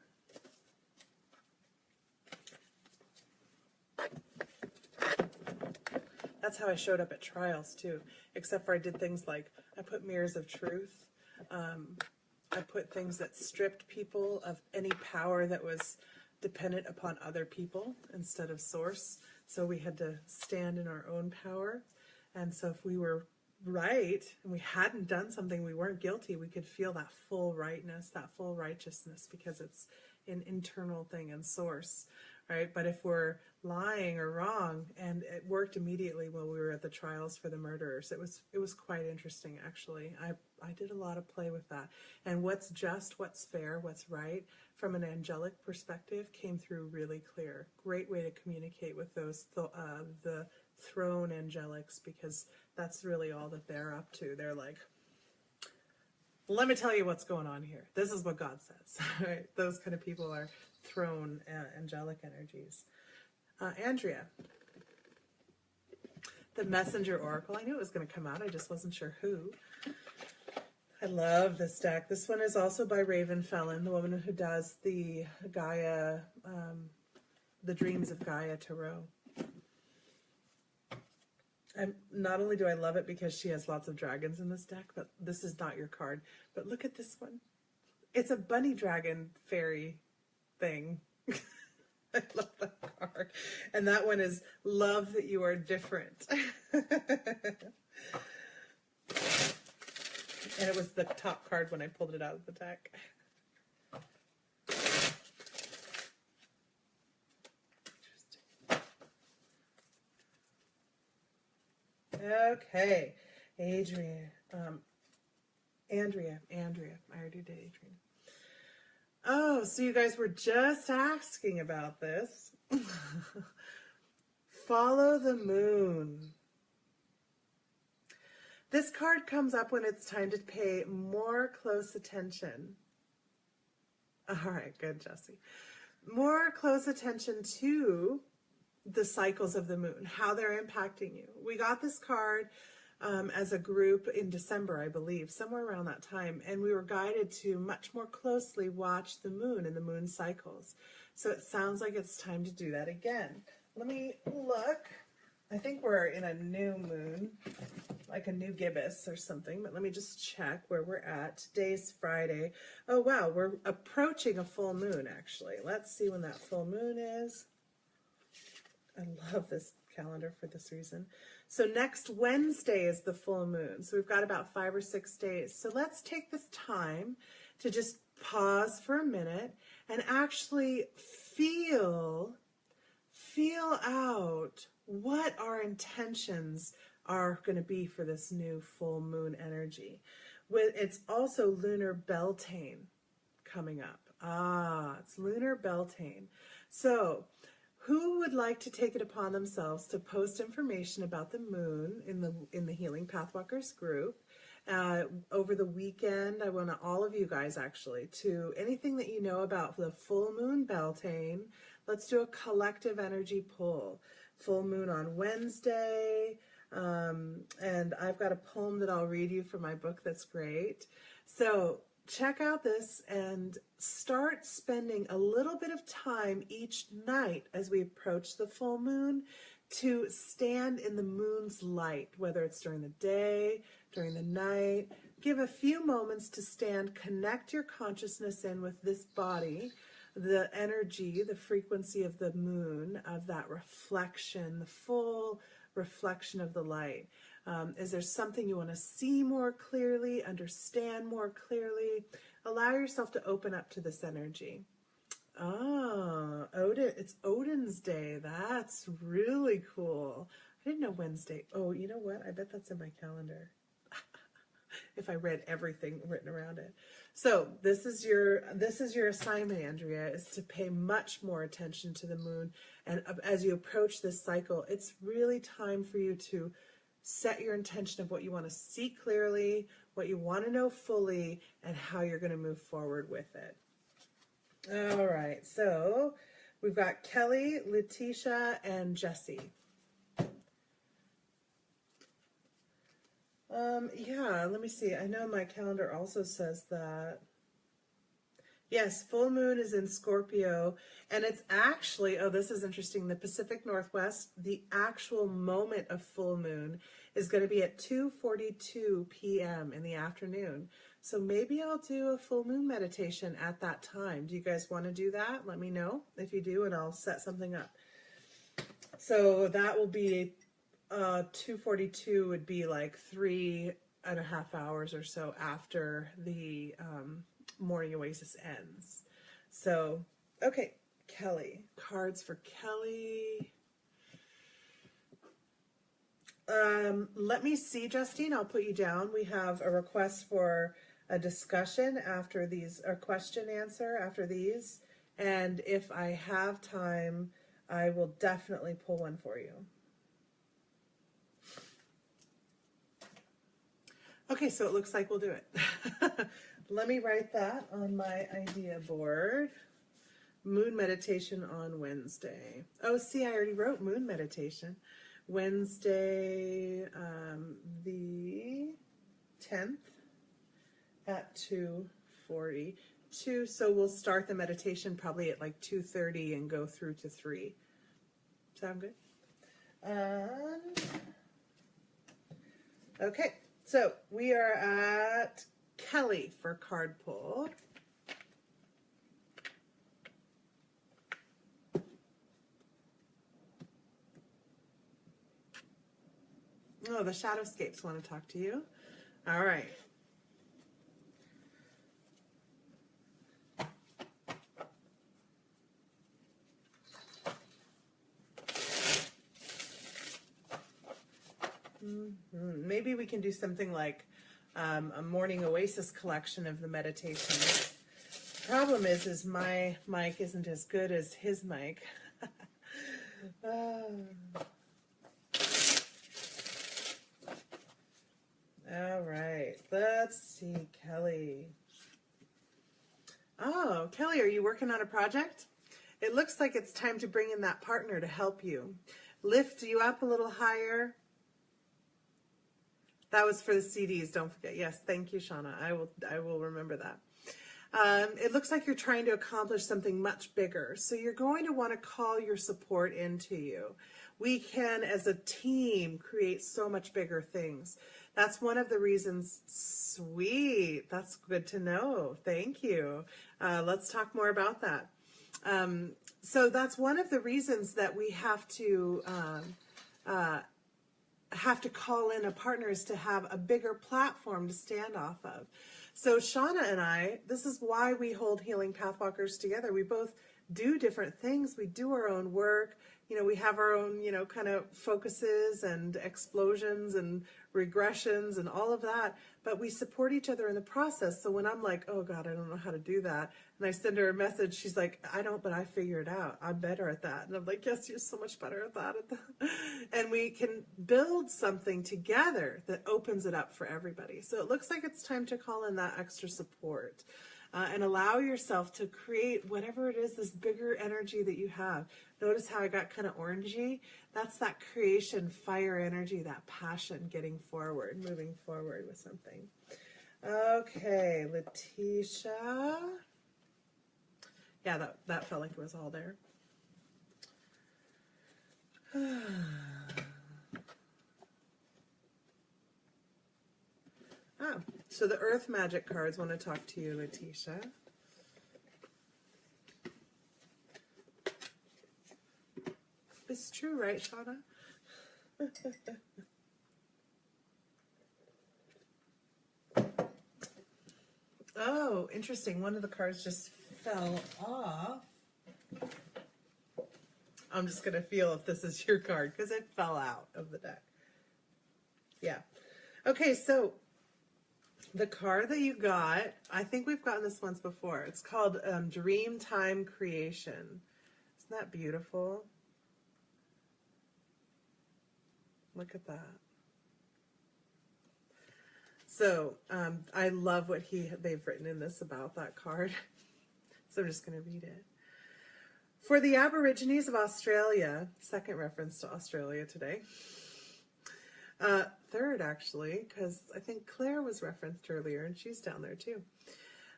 That's how I showed up at trials too, except for I did things like I put mirrors of truth. I put things that stripped people of any power that was dependent upon other people instead of source. So we had to stand in our own power. And so if we were right and we hadn't done something, we weren't guilty, we could feel that full rightness, that full righteousness, because it's an internal thing and source. Right? But if we're lying or wrong, and it worked immediately when we were at the trials for the murderers. It was quite interesting, actually. I did a lot of play with that. And what's just, what's fair, what's right, from an angelic perspective, came through really clear. Great way to communicate with those the throne angelics, because that's really all that they're up to. They're like, let me tell you what's going on here. This is what God says. Right? Those kind of people are throne angelic energies. Andrea, the messenger oracle. I knew it was going to come out. I just wasn't sure who. I love this deck. This one is also by Raven Felon, the woman who does the Gaia, the Dreams of Gaia Tarot. Not only do I love it because she has lots of dragons in this deck, but this is not your card. But look at this one. It's a bunny dragon fairy thing. I love that card. And that one is love that you are different. And it was the top card when I pulled it out of the deck. Okay, Andrea. I already did Adrian. Oh, so you guys were just asking about this. Follow the moon. This card comes up when it's time to pay more close attention. All right, good, Jessie. More close attention to the cycles of the moon, how they're impacting you. We got this card as a group in December, I believe, somewhere around that time, and we were guided to much more closely watch the moon and the moon cycles. So it sounds like it's time to do that again. Let me look. I think we're in a new moon, like a new gibbous or something, but let me just check where we're at. Today's Friday. Oh, wow, we're approaching a full moon, actually. Let's see when that full moon is. I love this calendar for this reason. So next Wednesday is the full moon. So we've got about 5 or 6 days. So let's take this time to just pause for a minute and actually feel out what our intentions are going to be for this new full moon energy. It's also lunar Beltane coming up. It's lunar Beltane. So who would like to take it upon themselves to post information about the moon in the Healing Pathwalkers group? Over the weekend, I want all of you guys actually to anything that you know about the full moon, Beltane. Let's do a collective energy pull. Full moon on Wednesday, and I've got a poem that I'll read you from my book that's great. So check out this and start spending a little bit of time each night as we approach the full moon to stand in the moon's light, whether it's during the day, during the night. Give a few moments to stand, connect your consciousness in with this body, the energy, the frequency of the moon, of that reflection, the full reflection of the light. Is there something you want to see more clearly, understand more clearly? Allow yourself to open up to this energy. Ah, Odin, it's Odin's Day. That's really cool. I didn't know Wednesday. Oh, you know what? I bet that's in my calendar. If I read everything written around it. So this is your assignment, Andrea, is to pay much more attention to the moon. And as you approach this cycle, it's really time for you to set your intention of what you want to see clearly, what you want to know fully, and how you're going to move forward with it. All right, so we've got Kelly, Letitia, and Jessie. Yeah, let me see. I know my calendar also says that. Yes, full moon is in Scorpio, and it's actually, oh, this is interesting, the Pacific Northwest, the actual moment of full moon is going to be at 2:42 p.m. in the afternoon. So maybe I'll do a full moon meditation at that time. Do you guys want to do that? Let me know if you do, and I'll set something up. So that will be 2:42 would be like 3.5 hours or so after the morning Oasis ends. So, okay, Kelly. Cards for Kelly. Let me see, Justine. I'll put you down. We have a request for a discussion after these, or question answer after these. And if I have time, I will definitely pull one for you. Okay, so it looks like we'll do it. Let me write that on my idea board. Moon meditation on Wednesday. Oh, see, I already wrote moon meditation. Wednesday, the 10th at 2:42. So we'll start the meditation probably at like 2:30 and go through to 3. Sound good? Okay, so we are at Kelly for card pull. Oh, the Shadowscapes want to talk to you. All right. Maybe we can do something like a morning Oasis collection of the meditations. Problem is my mic isn't as good as his mic. All right, let's see, Kelly. Oh, Kelly, are you working on a project? It looks like it's time to bring in that partner to help you. Lift you up a little higher. That was for the CDs, don't forget. Yes, thank you, Shauna. I will remember that. It looks like you're trying to accomplish something much bigger. So you're going to want to call your support into you. We can, as a team, create so much bigger things. That's one of the reasons. Sweet. That's good to know. Thank you. Let's talk more about that. So that's one of the reasons that we have to call in a partner, is to have a bigger platform to stand off of. So Shauna and I, this is why we hold Healing Pathwalkers together. We both do different things. We do our own work. you know, we have our own, you know, kind of focuses and explosions and regressions and all of that, but we support each other in the process. So when I'm like, oh God, I don't know how to do that, and I send her a message, she's like, I don't, but I figure it out. I'm better at that. And I'm like, yes, you're so much better at that. And we can build something together that opens it up for everybody. So it looks like it's time to call in that extra support. And allow yourself to create whatever it is, this bigger energy that you have. Notice how I got kind of orangey? That's that creation, fire energy, that passion getting forward, moving forward with something. Okay, Letitia. Yeah, that felt like it was all there. Oh, so the Earth Magic cards want to talk to you, Letitia. It's true, right, Shauna? Oh, interesting. One of the cards just fell off. I'm just going to feel if this is your card because it fell out of the deck. Yeah. Okay, so the card that you got, I think we've gotten this once before. It's called Dreamtime Creation. Isn't that beautiful? Look at that. So I love what they've written in this about that card. So I'm just going to read it. For the Aborigines of Australia, second reference to Australia today. Third, actually, because I think Claire was referenced earlier, and she's down there too.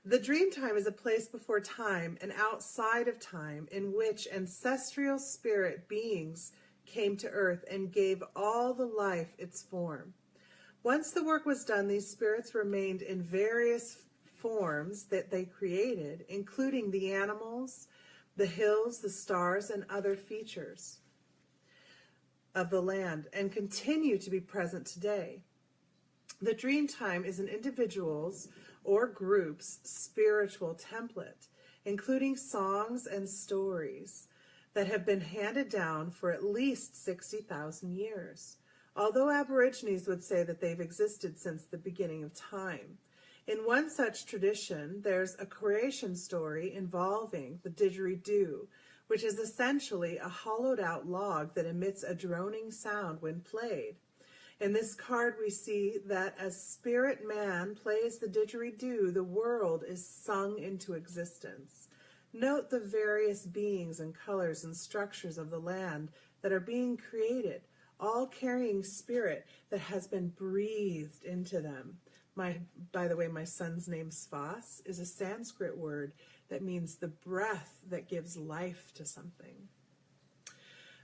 The dream time is a place before time and outside of time in which ancestral spirit beings came to earth and gave all the life its form. Once the work was done, these spirits remained in various forms that they created, including the animals, the hills, the stars, and other features of the land, and continue to be present today. The dream time is an individual's or group's spiritual template, including songs and stories that have been handed down for at least 60,000 years. Although Aborigines would say that they've existed since the beginning of time. In one such tradition, there's a creation story involving the didgeridoo, which is essentially a hollowed-out log that emits a droning sound when played. In this card, we see that as spirit man plays the didgeridoo, the world is sung into existence. Note the various beings and colors and structures of the land that are being created, all carrying spirit that has been breathed into them. By the way, my son's name, Svas, is a Sanskrit word that means the breath that gives life to something.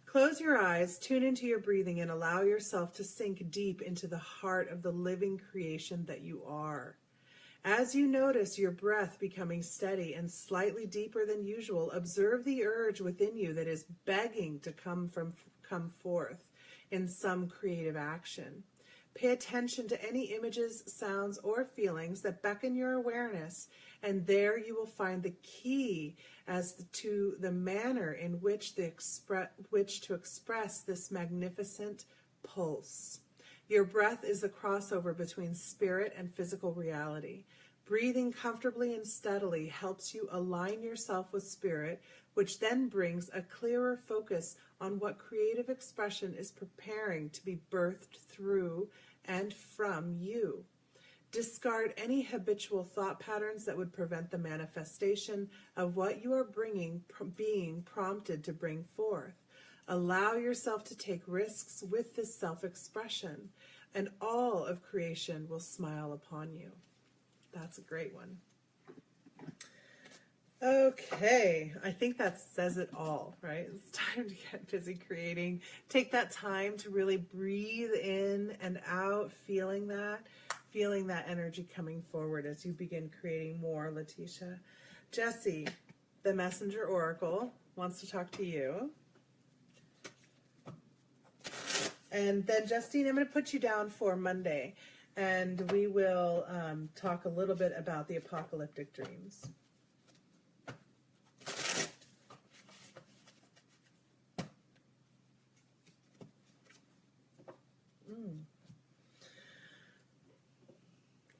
Close your eyes, tune into your breathing, and allow yourself to sink deep into the heart of the living creation that you are. As you notice your breath becoming steady and slightly deeper than usual, observe the urge within you that is begging to come forth in some creative action. Pay attention to any images, sounds, or feelings that beckon your awareness, and there you will find the key to the manner in which to express this magnificent pulse. Your breath is the crossover between spirit and physical reality. Breathing comfortably and steadily helps you align yourself with spirit, which then brings a clearer focus on what creative expression is preparing to be birthed through and from you. Discard any habitual thought patterns that would prevent the manifestation of what you are being prompted to bring forth. Allow yourself to take risks with this self-expression, and all of creation will smile upon you. That's a great one. Okay, I think that says it all, right? It's time to get busy creating. Take that time to really breathe in and out, feeling that energy coming forward as you begin creating more, Letitia. Jessie, the Messenger Oracle, wants to talk to you. And then, Justine, I'm going to put you down for Monday, and we will talk a little bit about the apocalyptic dreams.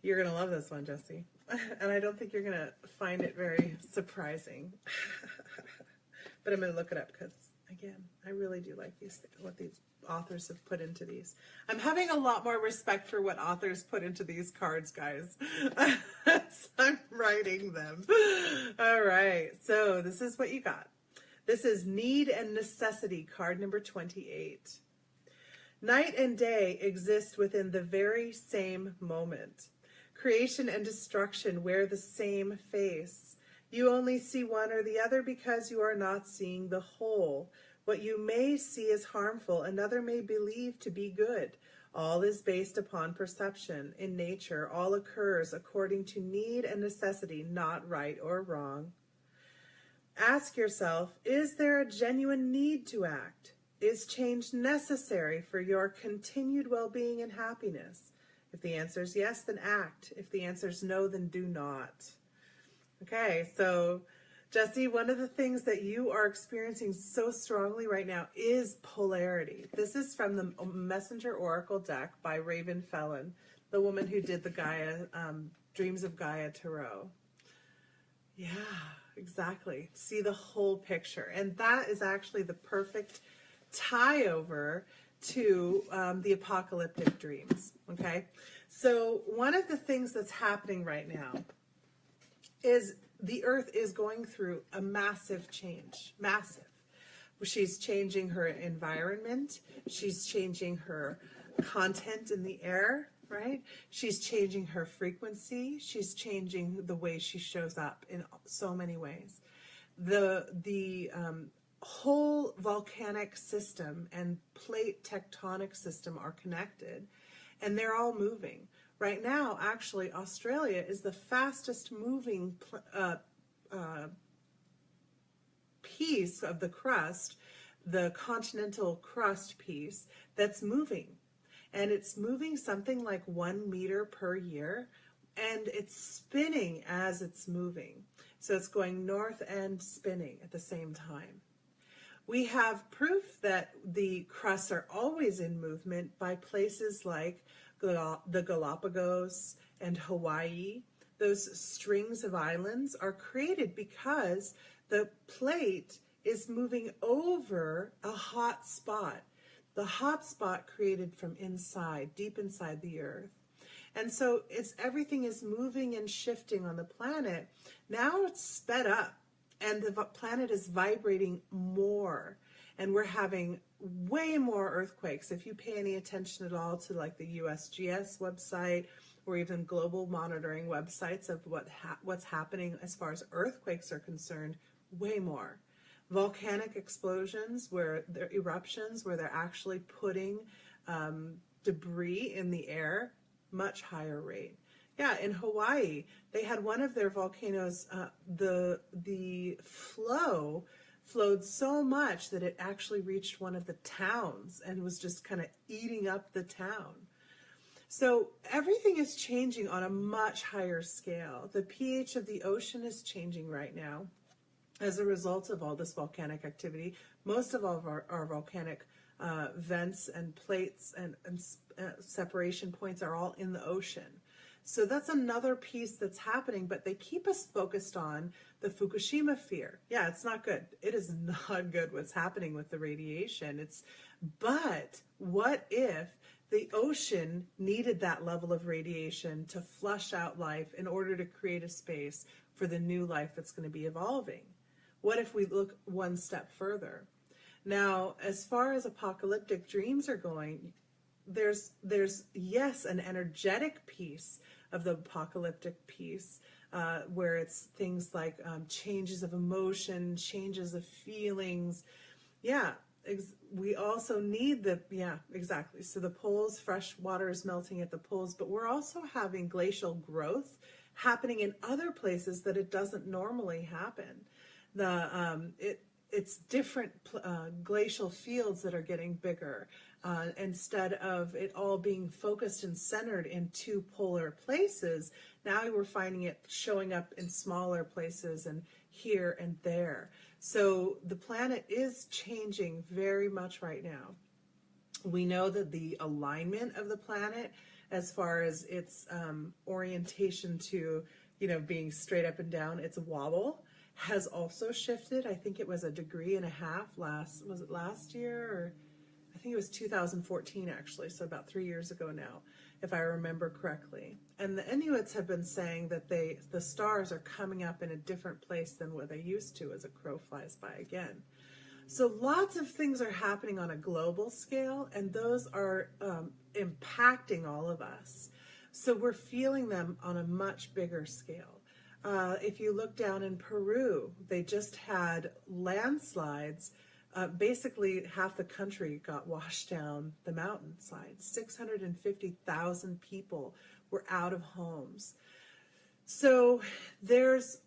You're going to love this one, Jesse. And I don't think you're going to find it very surprising. But I'm going to look it up because, again, I really do like what these authors have put into these. I'm having a lot more respect for what authors put into these cards, guys. As I'm writing them. All right. So this is what you got. This is Need and Necessity, card number 28. Night and day exist within the very same moment. Creation and destruction wear the same face. You only see one or the other because you are not seeing the whole. What you may see as harmful, another may believe to be good. All is based upon perception. In nature, all occurs according to need and necessity, not right or wrong. Ask yourself, is there a genuine need to act? Is change necessary for your continued well-being and happiness? If the answer is yes, then act. If the answer is no, then do not. Okay, so Jesse, one of the things that you are experiencing so strongly right now is polarity. This is from the Messenger Oracle deck by Raven Felon, the woman who did the Gaia, Dreams of Gaia Tarot. Yeah, exactly. See the whole picture. And that is actually the perfect tie over to the apocalyptic dreams. Okay, so one of the things that's happening right now is the earth is going through a massive change. Massive. She's changing her environment. She's changing her content in the air, right? She's changing her frequency. She's changing the way she shows up in so many ways. The whole volcanic system and plate tectonic system are connected, and they're all moving. Right now, actually, Australia is the fastest moving piece of the crust, the continental crust piece, that's moving. And it's moving something like 1 meter per year, and it's spinning as it's moving. So it's going north and spinning at the same time. We have proof that the crusts are always in movement by places like the Galapagos and Hawaii. Those strings of islands are created because the plate is moving over a hot spot. The hot spot created from inside, deep inside the earth. And so everything is moving and shifting on the planet. Now it's sped up, and the planet is vibrating more, and we're having way more earthquakes. If you pay any attention at all to like the USGS website or even global monitoring websites of what's happening as far as earthquakes are concerned, way more. Volcanic explosions, where they're eruptions, where they're actually putting debris in the air, much higher rate. Yeah, in Hawaii, they had one of their volcanoes, the flow flowed so much that it actually reached one of the towns and was just kind of eating up the town. So everything is changing on a much higher scale. The pH of the ocean is changing right now as a result of all this volcanic activity. Most of all of our volcanic vents and plates and separation points are all in the ocean. So that's another piece that's happening, but they keep us focused on the Fukushima fear. Yeah, it's not good. It is not good what's happening with the radiation. But what if the ocean needed that level of radiation to flush out life in order to create a space for the new life that's going to be evolving? What if we look one step further? Now, as far as apocalyptic dreams are going, there's yes, an energetic piece of the apocalyptic piece, where it's things like changes of emotion, changes of feelings. Yeah, we also need exactly. So the poles, fresh water is melting at the poles, but we're also having glacial growth happening in other places that it doesn't normally happen. It's different glacial fields that are getting bigger. Instead of it all being focused and centered in two polar places, now we're finding it showing up in smaller places and here and there. So the planet is changing very much right now. We know that the alignment of the planet as far as its orientation to, being straight up and down. Its wobble has also shifted. I think it was 1.5 degrees was it last year? Or I think it was 2014 actually, so about 3 years ago now, if I remember correctly. And the Inuits have been saying that the stars are coming up in a different place than what they used to as a crow flies by again. So lots of things are happening on a global scale, and those are impacting all of us. So we're feeling them on a much bigger scale. If you look down in Peru, they just had landslides. Basically, half the country got washed down the mountainside. 650,000 people were out of homes. So there's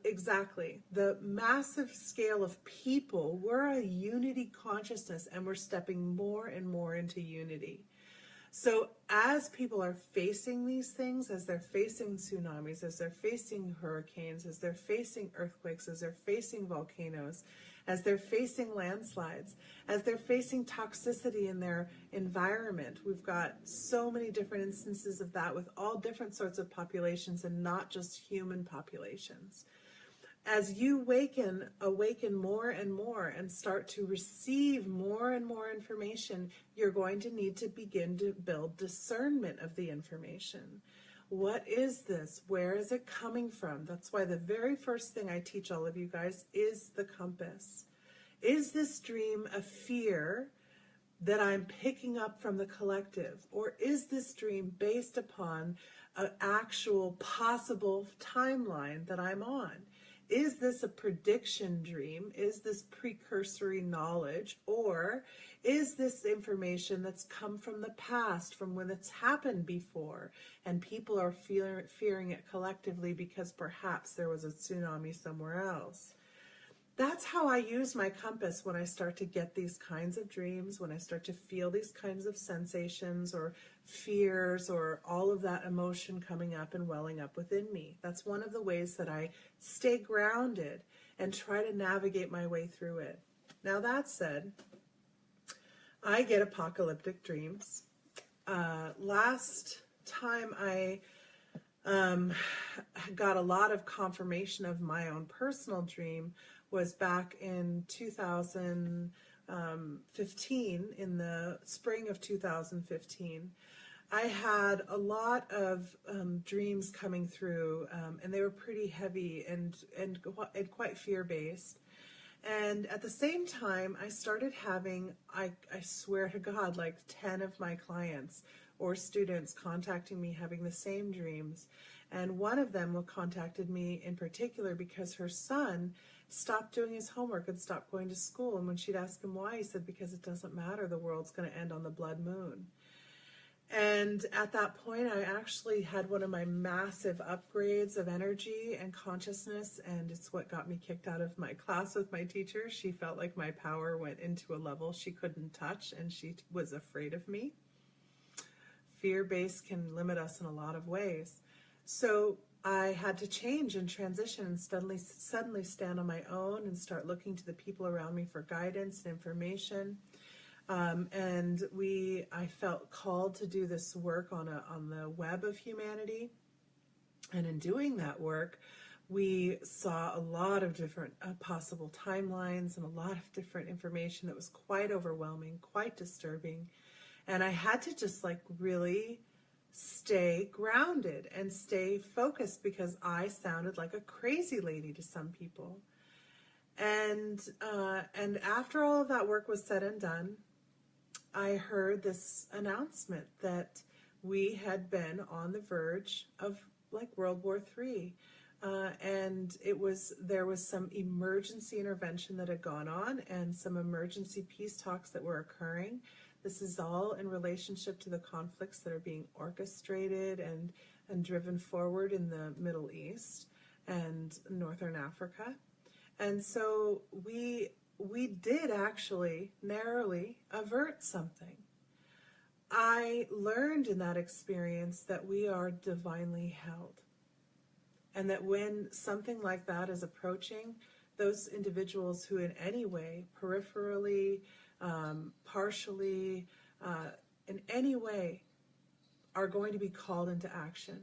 exactly the massive scale of people. We're a unity consciousness, and we're stepping more and more into unity. So as people are facing these things, as they're facing tsunamis, as they're facing hurricanes, as they're facing earthquakes, as they're facing volcanoes, as they're facing landslides, as they're facing toxicity in their environment. We've got so many different instances of that with all different sorts of populations and not just human populations. As you awaken more and more and start to receive more and more information, you're going to need to begin to build discernment of the information. What is this? Where is it coming from? That's why the very first thing I teach all of you guys is the compass. Is this dream a fear that I'm picking up from the collective? Or is this dream based upon an actual possible timeline that I'm on? Is this a prediction dream? Is this precursory knowledge? Or is this information that's come from the past, from when it's happened before, and people are fearing it collectively because perhaps there was a tsunami somewhere else? That's how I use my compass when I start to get these kinds of dreams, when I start to feel these kinds of sensations or fears or all of that emotion coming up and welling up within me. That's one of the ways that I stay grounded and try to navigate my way through it. Now, that said, I get apocalyptic dreams. Last time I got a lot of confirmation of my own personal dream was back in 2015, in the spring of 2015. I had a lot of dreams coming through, and they were pretty heavy and quite fear-based. And at the same time, I started having, I swear to God, like 10 of my clients or students contacting me having the same dreams. And one of them contacted me in particular because her son stopped doing his homework and stopped going to school. And when she'd ask him why, he said, because it doesn't matter, the world's going to end on the blood moon. And at that point, I actually had one of my massive upgrades of energy and consciousness, and it's what got me kicked out of my class with my teacher. She felt like my power went into a level she couldn't touch, and she was afraid of me. Fear-based can limit us in a lot of ways. So I had to change and transition and suddenly stand on my own and start looking to the people around me for guidance and information. I felt called to do this work on the web of humanity. And in doing that work, we saw a lot of different possible timelines and a lot of different information that was quite overwhelming, quite disturbing. And I had to just really stay grounded and stay focused because I sounded like a crazy lady to some people. And after all of that work was said and done, I heard this announcement that we had been on the verge of World War III. And there was some emergency intervention that had gone on and some emergency peace talks that were occurring. This is all in relationship to the conflicts that are being orchestrated and driven forward in the Middle East and Northern Africa. And so we did actually narrowly avert something. I learned in that experience that we are divinely held. And that when something like that is approaching, those individuals who in any way, peripherally, partially, in any way, are going to be called into action.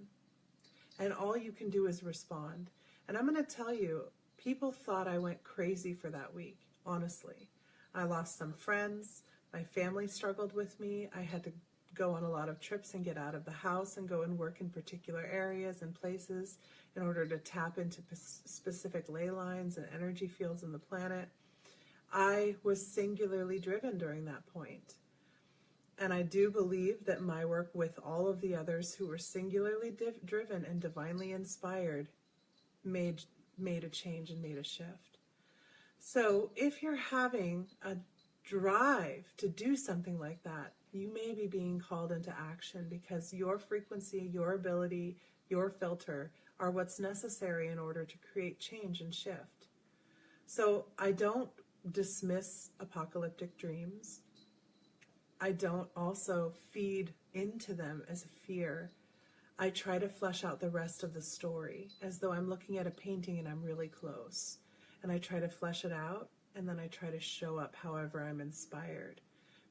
And all you can do is respond. And I'm going to tell you, people thought I went crazy for that week, honestly. I lost some friends. My family struggled with me. I had to go on a lot of trips and get out of the house and go and work in particular areas and places in order to tap into specific ley lines and energy fields in the planet. I was singularly driven during that point. And I do believe that my work with all of the others who were singularly driven and divinely inspired made a change and made a shift. So if you're having a drive to do something like that, you may be being called into action because your frequency, your ability, your filter are what's necessary in order to create change and shift. So I don't dismiss apocalyptic dreams. I don't also feed into them as a fear. I try to flesh out the rest of the story as though I'm looking at a painting and I'm really close. And I try to flesh it out, and then I try to show up however I'm inspired.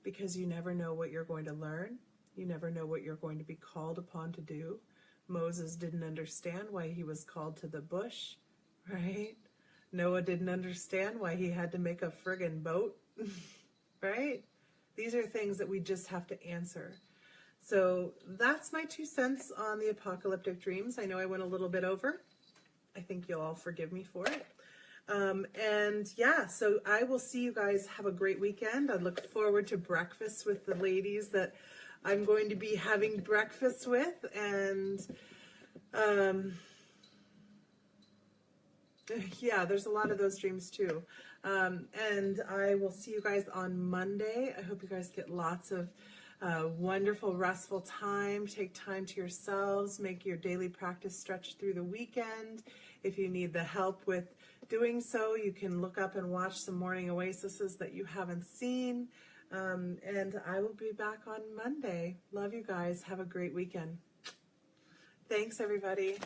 Because you never know what you're going to learn. You never know what you're going to be called upon to do. Moses didn't understand why he was called to the bush, right? Noah didn't understand why he had to make a friggin' boat, right? These are things that we just have to answer. So that's my 2 cents on the apocalyptic dreams. I know I went a little bit over. I think you'll all forgive me for it. And yeah, so I will see you guys. Have a great weekend. I look forward to breakfast with the ladies that I'm going to be having breakfast with. And yeah, there's a lot of those dreams too. And I will see you guys on Monday. I hope you guys get lots of wonderful, restful time. Take time to yourselves. Make your daily practice stretch through the weekend. If you need the help with doing so, you can look up and watch some morning Oasises that you haven't seen. And I will be back on Monday. Love you guys. Have a great weekend. Thanks, everybody.